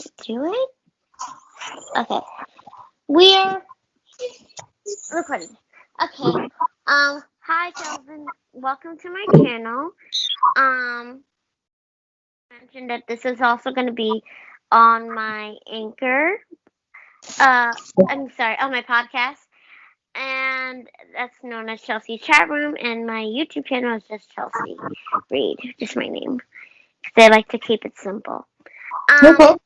Do it? Okay. We're recording. Okay. Hi Kelvin. Welcome to my channel. Mentioned that this is also going to be on my Anchor. I'm sorry, on my podcast, and that's known as Chelsea Chat Room. And my YouTube channel is just Chelsea Reed, just my name, because I like to keep it simple. Okay.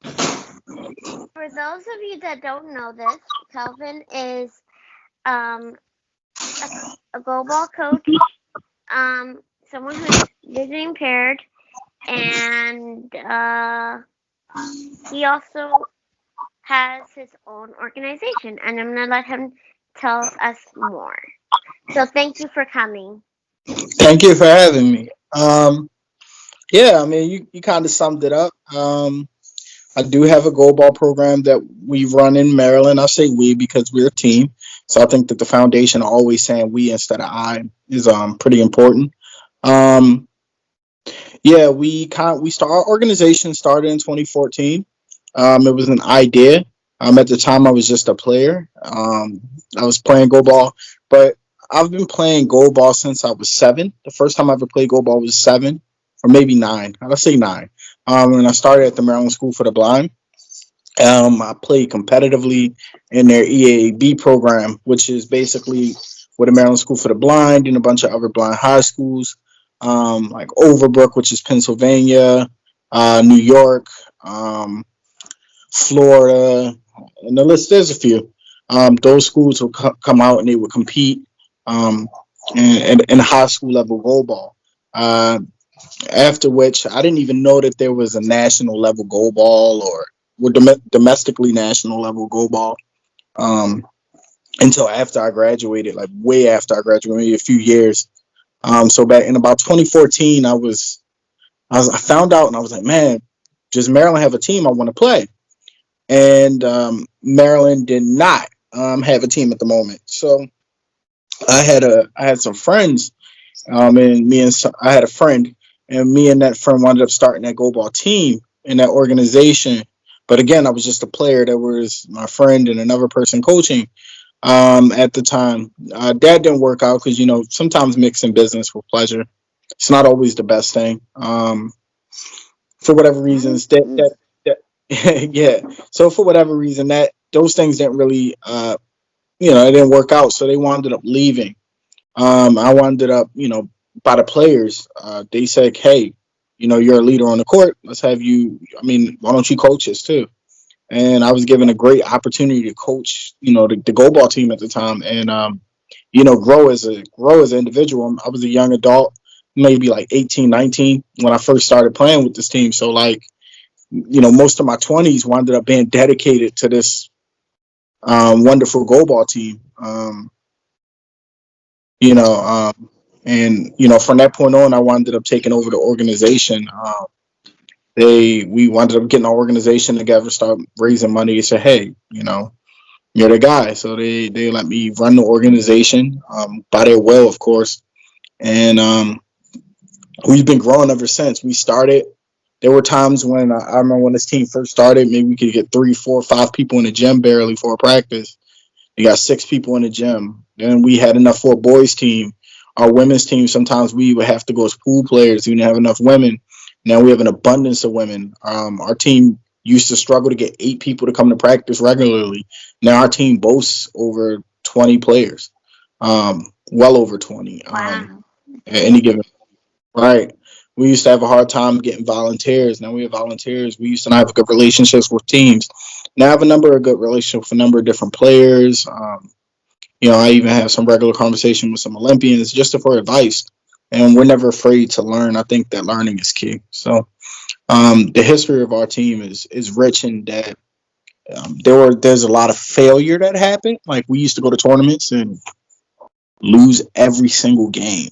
For those of you that don't know this, Kelvin is um a goalball coach, someone who's visually impaired, and he also has his own organization, and I'm gonna let him tell us more. So thank you for coming. Thank you for having me. Yeah, I mean, you kind of summed it up. I do have a goal ball program that we run in Maryland. I say we because we're a team. So I think that the foundation of always saying we instead of I is pretty important. Um, yeah, we start our organization started in 2014. It was an idea. At the time, I was just a player. I was playing goal ball, but I've been playing goal ball since I was 7. The first time I ever played goal ball was 7, or maybe 9. Let's say 9. And I started at the Maryland School for the Blind. I played competitively in their EAB program, which is basically with the Maryland School for the Blind and a bunch of other blind high schools, like Overbrook, which is Pennsylvania, New York, um, Florida, and the list there's a few. Those schools will come out and they would compete um, in high school level goal ball. Uh, After which, I didn't even know that there was a national level goal ball or domestically national level goal ball um, until after I graduated, like way after I graduated, maybe a few years. So back in about 2014, I found out and I was like, man, does Maryland have a team I want to play? And Maryland did not have a team at the moment. So I had some friends, and I had a friend, and me and that friend wound up starting that go ball team in that organization. But again, I was just a player. There was my friend and another person coaching at the time. That didn't work out because sometimes mixing business with pleasure, it's not always the best thing. For whatever reasons, that yeah. So for whatever reason, that those things didn't really, it didn't work out. So they wound up leaving. I wound up, by the players. They said, "Hey, you're a leader on the court. Let's have you. I mean, why don't you coach us too?" And I was given a great opportunity to coach, the goal ball team at the time, and grow as an individual. I was a young adult, maybe like 18, 19 when I first started playing with this team. So like, most of my 20s wound up being dedicated to this wonderful goal ball team. You know, and from that point on, I wound up taking over the organization. We wound up getting our organization together, start raising money. They said, "Hey, you're the guy." So they let me run the organization by their will, of course, and we've been growing ever since. We started. There were times when I remember when this team first started, maybe we could get 3, 4, 5 people in the gym barely for a practice. We got 6 people in the gym. Then we had enough for a boys team. Our women's team, sometimes we would have to go as pool players. We didn't have enough women. Now we have an abundance of women. Our team used to struggle to get 8 people to come to practice regularly. Now our team boasts over 20 players, well over 20 Wow. at any given. Right. We used to have a hard time getting volunteers. Now we have volunteers. We used to not have good relationships with teams. Now I have a number of good relationships with a number of different players. I even have some regular conversation with some Olympians just for advice. And we're never afraid to learn. I think that learning is key. So the history of our team is rich in that there's a lot of failure that happened. Like we used to go to tournaments and lose every single game.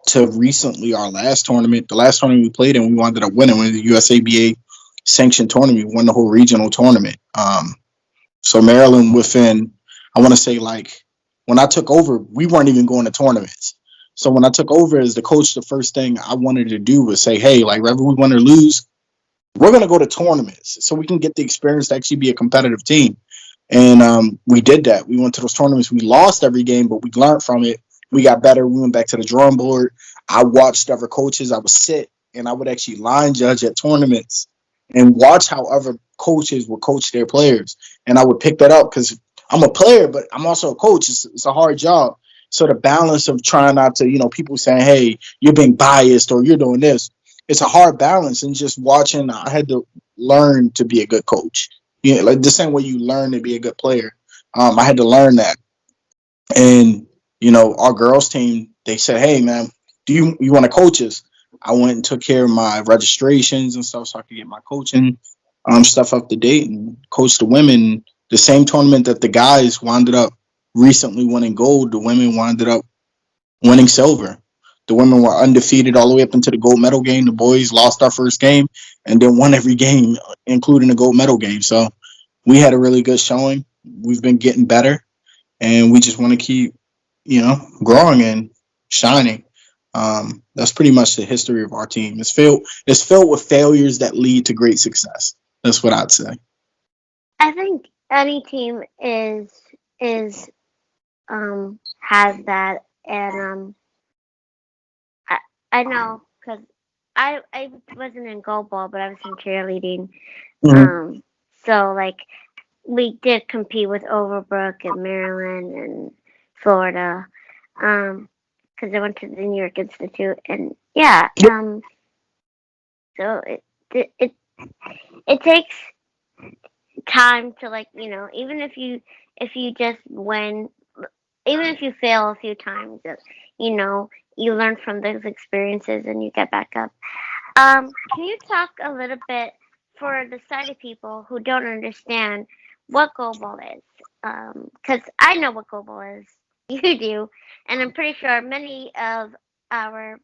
To recently our last tournament, the last tournament we played in, we wound up winning with the USABA sanctioned tournament. We won the whole regional tournament. So Maryland within, I want to say like when I took over, we weren't even going to tournaments. So when I took over as the coach, the first thing I wanted to do was say, hey, like whether we win or lose, we're going to go to tournaments so we can get the experience to actually be a competitive team. And we did that. We went to those tournaments. We lost every game, but we learned from it. We got better. We went back to the drawing board. I watched other coaches. I would sit and I would actually line judge at tournaments and watch how other coaches would coach their players. And I would pick that up because I'm a player, but I'm also a coach. It's a hard job. So the balance of trying not to, people saying, hey, you're being biased or you're doing this, it's a hard balance. And just watching, I had to learn to be a good coach. Like the same way you learn to be a good player. I had to learn that. And, our girls team, they said, hey, man, you want to coach us? I went and took care of my registrations and stuff so I could get my coaching stuff up to date and coach the women. The same tournament that the guys wound up recently winning gold, the women wound up winning silver. The women were undefeated all the way up into the gold medal game. The boys lost our first game and then won every game, including the gold medal game. So we had a really good showing. We've been getting better, and we just want to keep, growing and shining. That's pretty much the history of our team. It's filled with failures that lead to great success. That's what I'd say. I think any team is has that, and I I know because I wasn't in goalball, but I was in cheerleading. Mm-hmm. Um, so like we did compete with Overbrook and Maryland and Florida. Because I went to the New York Institute, and yeah. Yep. So it it takes time to, like, even if you just win, even if you fail a few times, you know you learn from those experiences and you get back up. Can you talk a little bit for the sighted people who don't understand what goalball is? Because I know what goalball is, you do, and I'm pretty sure many of our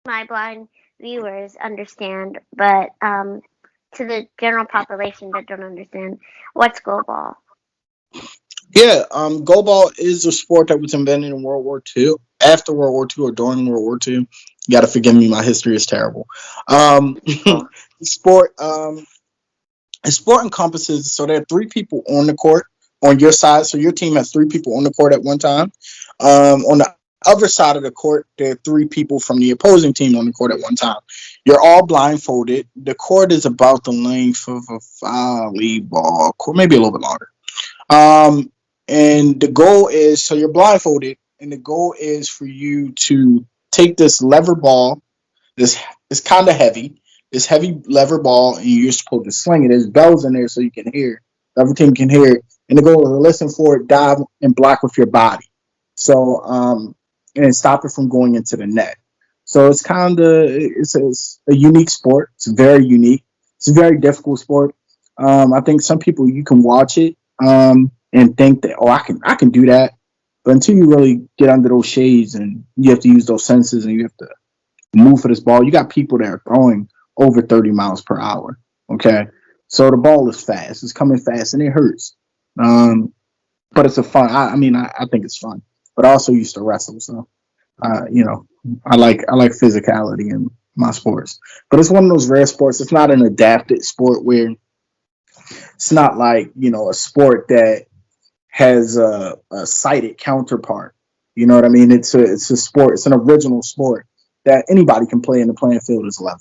my blind viewers understand, but to the general population that don't understand, what's goalball? Yeah, goalball is a sport that was invented in World War II. After World War II or during World War II, you got to forgive me. My history is terrible. Cool. Sport. Sport encompasses, so there are three people on the court on your side. So your team has three people on the court at one time. On the other side of the court, there are three people from the opposing team on the court at one time. You're all blindfolded. The court is about the length of a volleyball court, maybe a little bit longer. Um, and the goal is, so you're blindfolded, and the goal is for you to take this lever ball. This is kind of heavy. This heavy lever ball, and you're supposed to swing it. There's bells in there so you can hear. The other team can hear it, and the goal is to listen for it, dive, and block with your body. So, and stop it from going into the net. So it's a unique sport. It's very unique. It's a very difficult sport. I think some people, you can watch it and think that, oh, I can do that, but until you really get under those shades and you have to use those senses and you have to move for this ball. You got people that are throwing over 30 miles per hour. Okay. So the ball is fast. It's coming fast and it hurts. Um, but it's a fun. I think it's fun. But I also used to wrestle. So, uh, you know, I like physicality in my sports. But it's one of those rare sports. It's not an adapted sport where it's not like, a sport that has a sighted counterpart. You know what I mean? It's a sport. It's an original sport that anybody can play, and the playing field is level.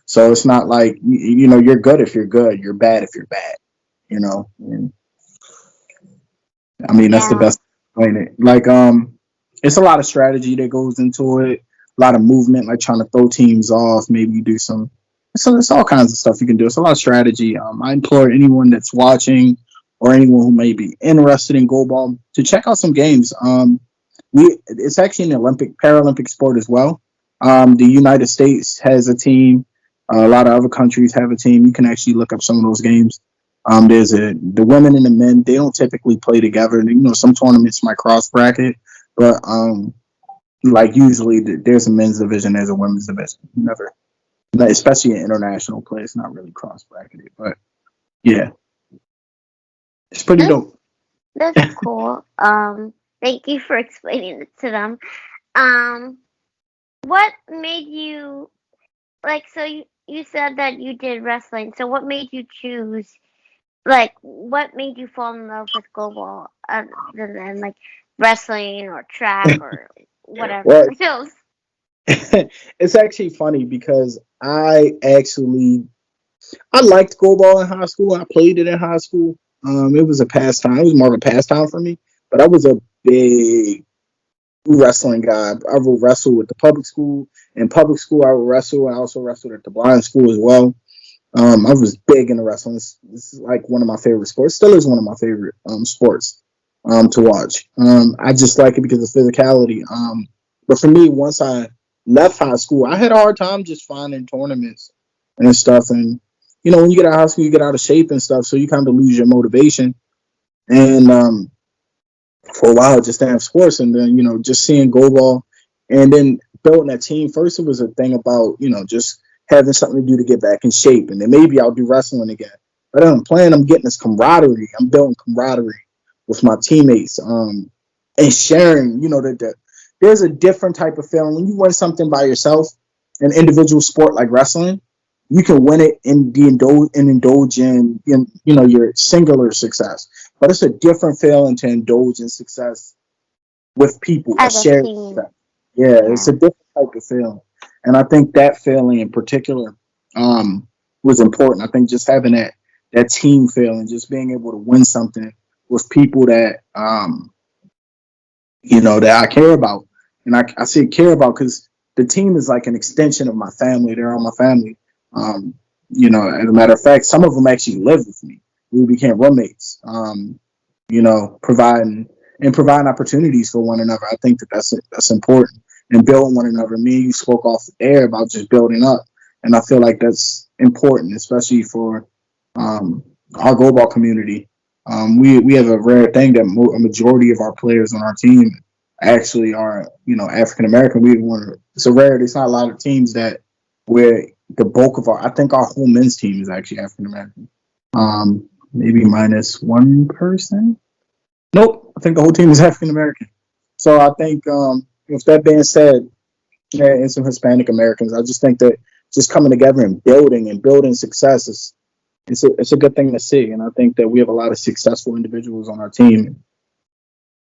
So it's not like you're good if you're good, you're bad if you're bad. And I mean that's the Yeah. best way to explain it. Like it's a lot of strategy that goes into it, a lot of movement, like trying to throw teams off. Maybe you do some. So there's all kinds of stuff you can do. It's a lot of strategy. I implore anyone that's watching or anyone who may be interested in goalball to check out some games. It's actually an Olympic Paralympic sport as well. The United States has a team. A lot of other countries have a team. You can actually look up some of those games. The women and the men. They don't typically play together. Some tournaments might cross bracket, but like usually there's a men's division, there's a women's division. Never, especially in international play, it's not really cross bracketed. But yeah, it's pretty That's dope. that's cool. Thank you for explaining it to them. Um, what made you, like, so you said that you did wrestling. So what made you choose? Like, what made you fall in love with goalball other than like wrestling or track or Well, whatever else? it's actually funny because I liked goalball in high school. I played it in high school. It was a pastime. It was more of a pastime for me. But I was a big wrestling guy. I would wrestle with the public school. In public school, I would wrestle. I also wrestled at the blind school as well. I was big into wrestling. This is like one of my favorite sports. Still is one of my favorite sports to watch. I just like it because of physicality. But for me, once I left high school, I had a hard time just finding tournaments and stuff. And when you get out of high school, you get out of shape and stuff, so you kind of lose your motivation. And for a while, just to have sports, and then just seeing go ball, and then building a team. First, it was a thing about just having something to do to get back in shape, and then maybe I'll do wrestling again. But I'm playing. I'm getting this camaraderie. I'm building camaraderie with my teammates, and sharing. That there's a different type of feeling when you win something by yourself. An individual sport like wrestling, you can win it indulge in your singular success, but it's a different feeling to indulge in success with people, a As a shared team. success. Yeah, it's Yeah. a different type of feeling, and I think that feeling in particular um, was important. I think just having that team feeling, just being able to win something with people that that I care about, and I say care about because the team is like an extension of my family. They're all my family. Um, as a matter of fact, some of them actually live with me. We became roommates. Providing opportunities for one another. I think that's important, and building one another. Me and you spoke off the air about just building up, and I feel like that's important, especially for um, our go ball community. We have a rare thing that a majority of our players on our team actually are African American. It's a rarity. It's not a lot of teams that where the bulk of our I think our whole men's team is actually African American. Maybe minus one person. Nope, I think the whole team is African American. So I think with that being said, yeah, and some Hispanic Americans, I just think that just coming together and building success is it's a good thing to see, and I think that we have a lot of successful individuals on our team.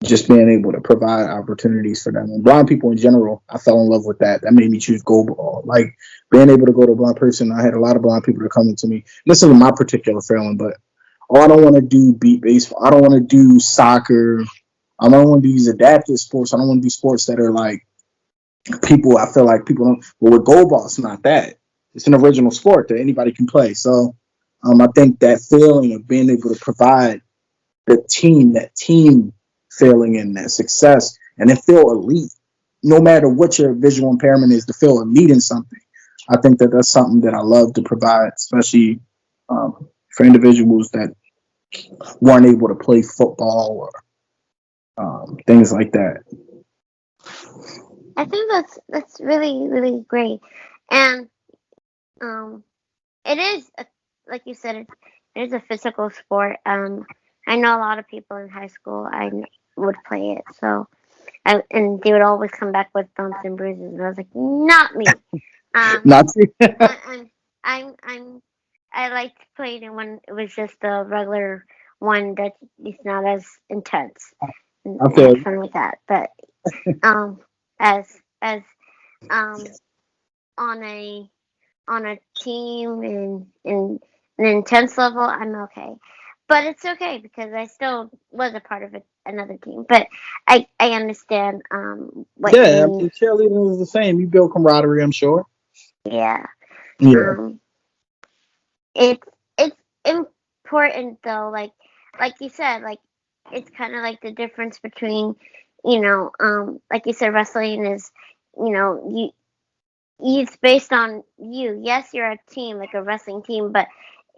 Just being able to provide opportunities for them and blind people in general, I fell in love with that. That made me choose goalball. Like being able to go to a blind person, I had a lot of blind people that come into me. This is my particular feeling, but I don't want to do beat baseball. I don't want to do soccer. I don't want to do these adaptive sports. I don't want to do sports that are like people. I feel like people don't. But with goalball, it's not that. It's an original sport that anybody can play. So I think that feeling of being able to provide that team feeling and that success, and then feel elite, no matter what your visual impairment is, to feel elite in something. I think that that's something that I love to provide, especially for individuals that weren't able to play football or things like that. I think that's really really great, and um, it is like you said, it is a physical sport. I know a lot of people in high school would play it, and they would always come back with bumps and bruises, and I was like, not me. Um, Not to, I, I'm I liked playing it when it was just a regular one that is not as intense, and I I had feel fun with that. But um, as as um on a team and an intense level, I'm okay. But it's okay because I still was a part of another team. But I understand what you yeah. I mean. mean, cheerleading is the same. You build camaraderie, I'm sure. Yeah. Yeah, Um, it's important though, like you said, like it's kind of like the difference between like you said, wrestling is you it's based on you. Yes, you're a team, like a wrestling team, but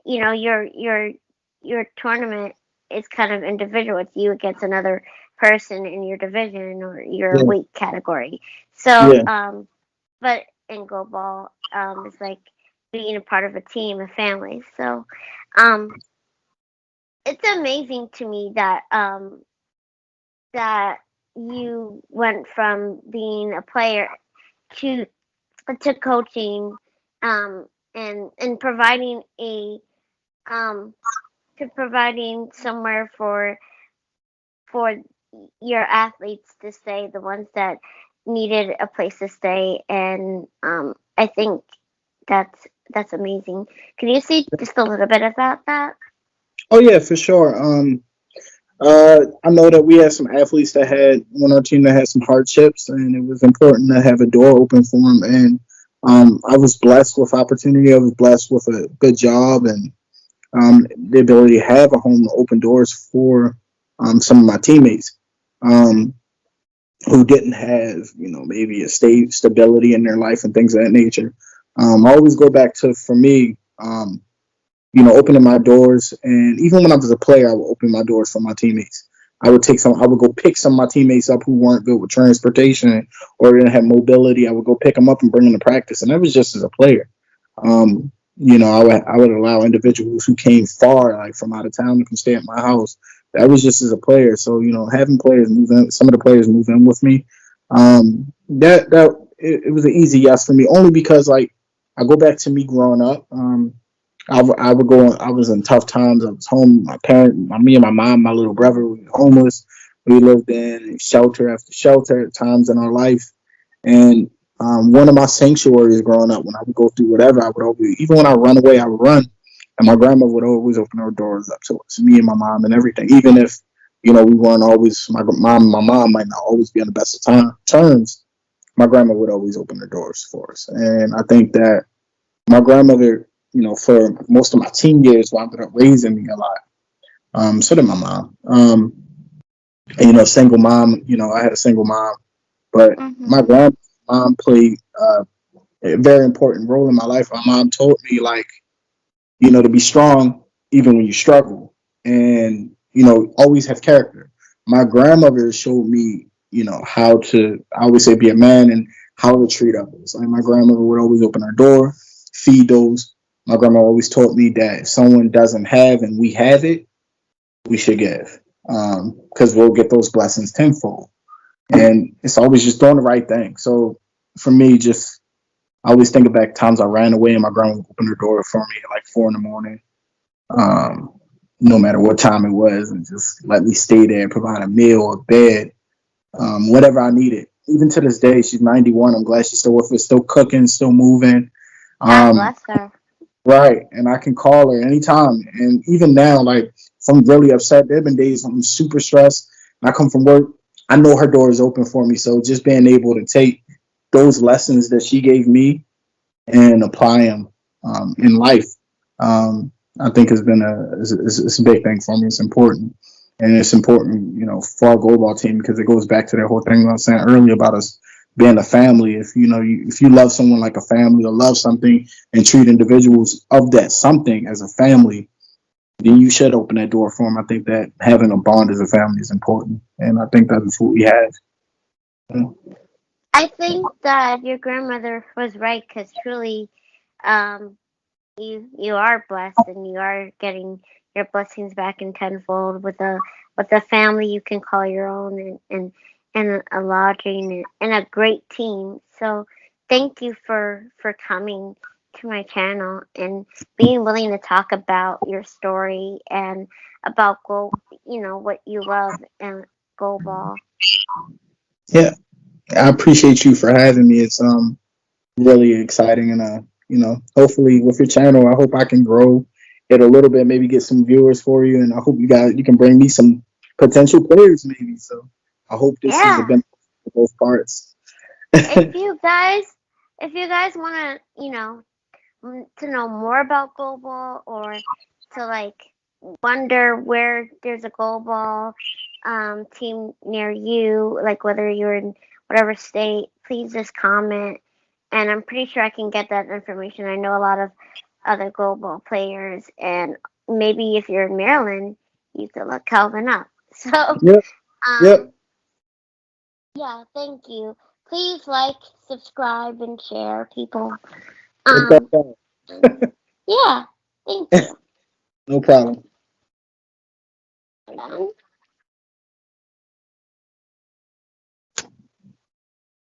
your tournament is kind of individual. It's you against another person in your division or your yeah, weight category. So, yeah, but in go ball, it's like being a part of a team, a family. So, um, it's amazing to me that you went from being a player to to coaching. Um, and providing a um to providing somewhere for your athletes to stay, the ones that needed a place to stay, and I think that's amazing. Can you see just a little bit about that? Oh yeah, for sure. I know that we had some athletes that had on our team that had some hardships, and it was important to have a door open for them. And I was blessed with opportunity. I was blessed with a good job and the ability to have a home to open doors for some of my teammates um, who didn't have, maybe a stability in their life and things of that nature. I always go back to, for me, opening my doors. And even when I was a player, I would open my doors for my teammates. I would go pick some of my teammates up who weren't good with transportation or didn't have mobility. I would go pick them up and bring them to practice. And that was just as a player. I would allow individuals who came far, like from out of town, to come stay at my house. That was just as a player. So, having players move in, some of the players move in with me, it was an easy yes for me, only because like I go back to me growing up. I would go. I was in tough times. I was home. Me and my mom, my little brother, we were homeless. We lived in shelter after shelter at times in our life. And one of my sanctuaries growing up, when I would go through whatever, I would always, even when I run away, I would run. And my grandma would always open her doors up to us, me and my mom and everything. Even if, we weren't always, my mom might not always be on the best of terms, my grandma would always open her doors for us. And I think that my grandmother, for most of my teen years, wound up raising me a lot. So did my mom. And, single mom, I had a single mom, but my Mhm. grandmom played a very important role in my life. My mom told me, like, to be strong even when you struggle, and always have character. My grandmother showed me, how to, I always say, be a man and how to treat others. Like my grandmother would always open her door, feed those. My grandma always taught me that if someone doesn't have and we have it, we should give, because we'll get those blessings tenfold. And it's always just doing the right thing. So for me, just I always think back times I ran away and my grandma would open her door for me at like 4 in the morning, um, no matter what time it was, and just let me stay there and provide a meal, a bed, whatever I needed. Even to this day, she's 91. I'm glad she's still with us, still cooking, still moving. God Um, bless her. right. And I can call her anytime. And even now, like, if I'm really upset, there have been days when I'm super stressed and I come from work, I know her door is open for me. So just being able to take those lessons that she gave me and apply them in life. I think has been it's a big thing for me. It's important, and it's important, for our goalball team because it goes back to that whole thing I was saying earlier about us being a family. If if you love someone like a family or love something and treat individuals of that something as a family, then you should open that door for them. I think that having a bond as a family is important, and I think that is what we have. I think that your grandmother was right because truly, um, you are blessed and you are getting your blessings back in tenfold with a family you can call your own, and a lodging and a great team. So thank you for coming to my channel and being willing to talk about your story and about what you love and goal ball. Yeah, I appreciate you for having me. It's really exciting and hopefully with your channel I hope I can grow it a little bit, maybe get some viewers for you, and I hope you can bring me some potential players maybe. So I hope this is a Yeah. benefit for both parts. If you guys if you guys want to, to know more about goal ball or to like wonder where there's a goal ball team near you, like whether you're in whatever state, please just comment. And I'm pretty sure I can get that information. I know a lot of other goal ball players, and maybe if you're in Maryland, you could look Kelvin up. So, Yep, yep. um, yeah, thank you. Please like, subscribe, and share, people. Without Um, doubt. and yeah, thank you. No problem. Hold on.